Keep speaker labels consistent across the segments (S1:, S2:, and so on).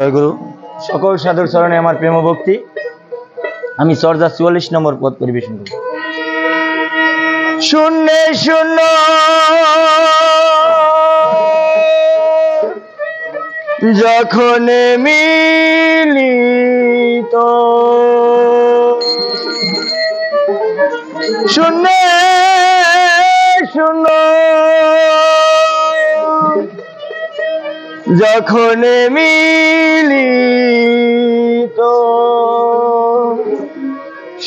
S1: জয়গুরু সকল সাধুর চরণে আমার প্রেম ভক্তি। আমি চর্যা 44 নম্বর পদ পরিবেশন করি। শূন্যে শূন্য যখন মিলিত, শূন্যে শূন্য যখন মিলিত,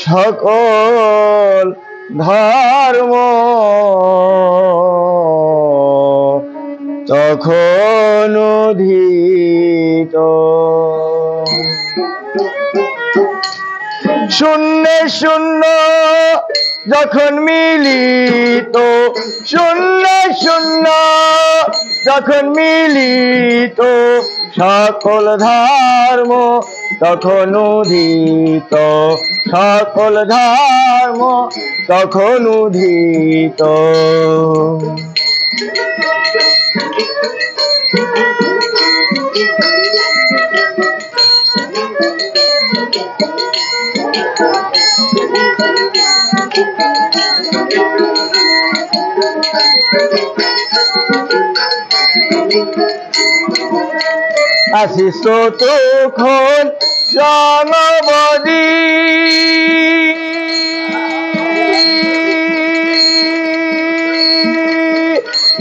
S1: সকল ধর্ম তখন উদিত। শূন্যে শূন্য যখন মিলিত, শূন্যে শূন্য যখন মিলিত, সকল ধর্ম তখন উদিত, সকল ধর্ম তখন উদিত। আসিস তখন সমবদী,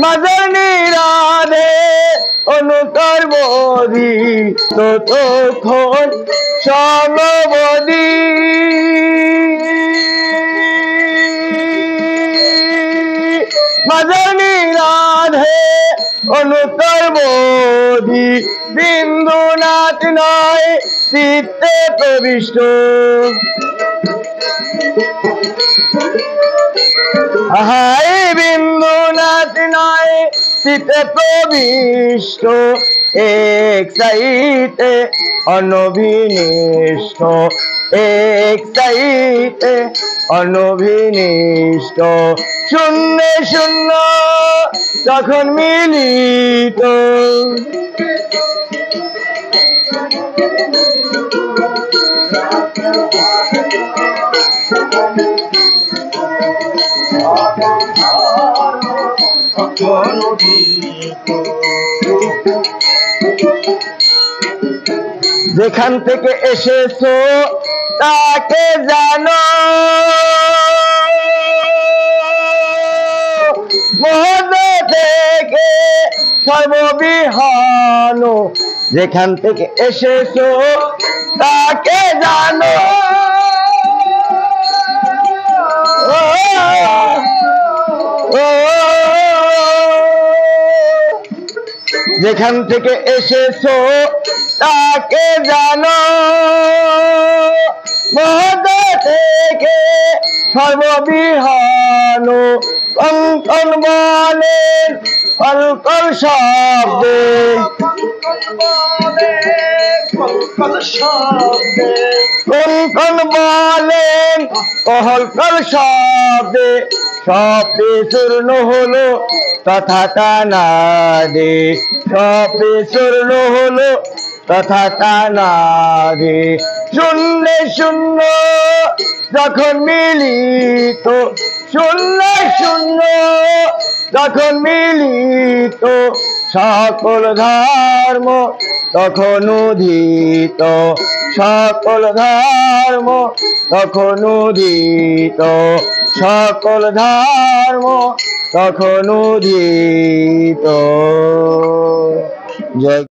S1: মাঝে নিরাধে অনুকর্মধি, তখন সমবদী, মাঝে নিরাধে অনুকর্মধি, বিন্দুনাথ নয় চিত্তে প্রবিষ্ট। হায় বিন্দুনাথ নয় চিত্তে প্রবিষ্ট, এক চাইতে অনভিনিষ্ট, এক চাইতে অনভিনিষ্ট। শূন্য শূন্য যখন মিলিত, যেখান থেকে এসেছো তাকে জানো, মহৎ থেকে সর্ববিহান, যেখান থেকে এসেছো তাকে জানো, যেখান থেকে এসেছো তাকে জানো, মহৎ থেকে সর্ববিহান। কঙ্কন বলেন কলকল শব্দে, কঙ্কন বলেন কহলকল শব্দে, শব্দে চূর্ণ হলো তথা কানাদে, শব্দে চূর্ণ হলো তথা কানাদে। শূন্য শূন্য যখন মিলিত, শূন্য শূন্য যখন মিলিত, সকল ধর্ম তখন উদিত, সকল ধর্ম তখন উদিত, সকল ধর্ম তখন উদিত। জয়।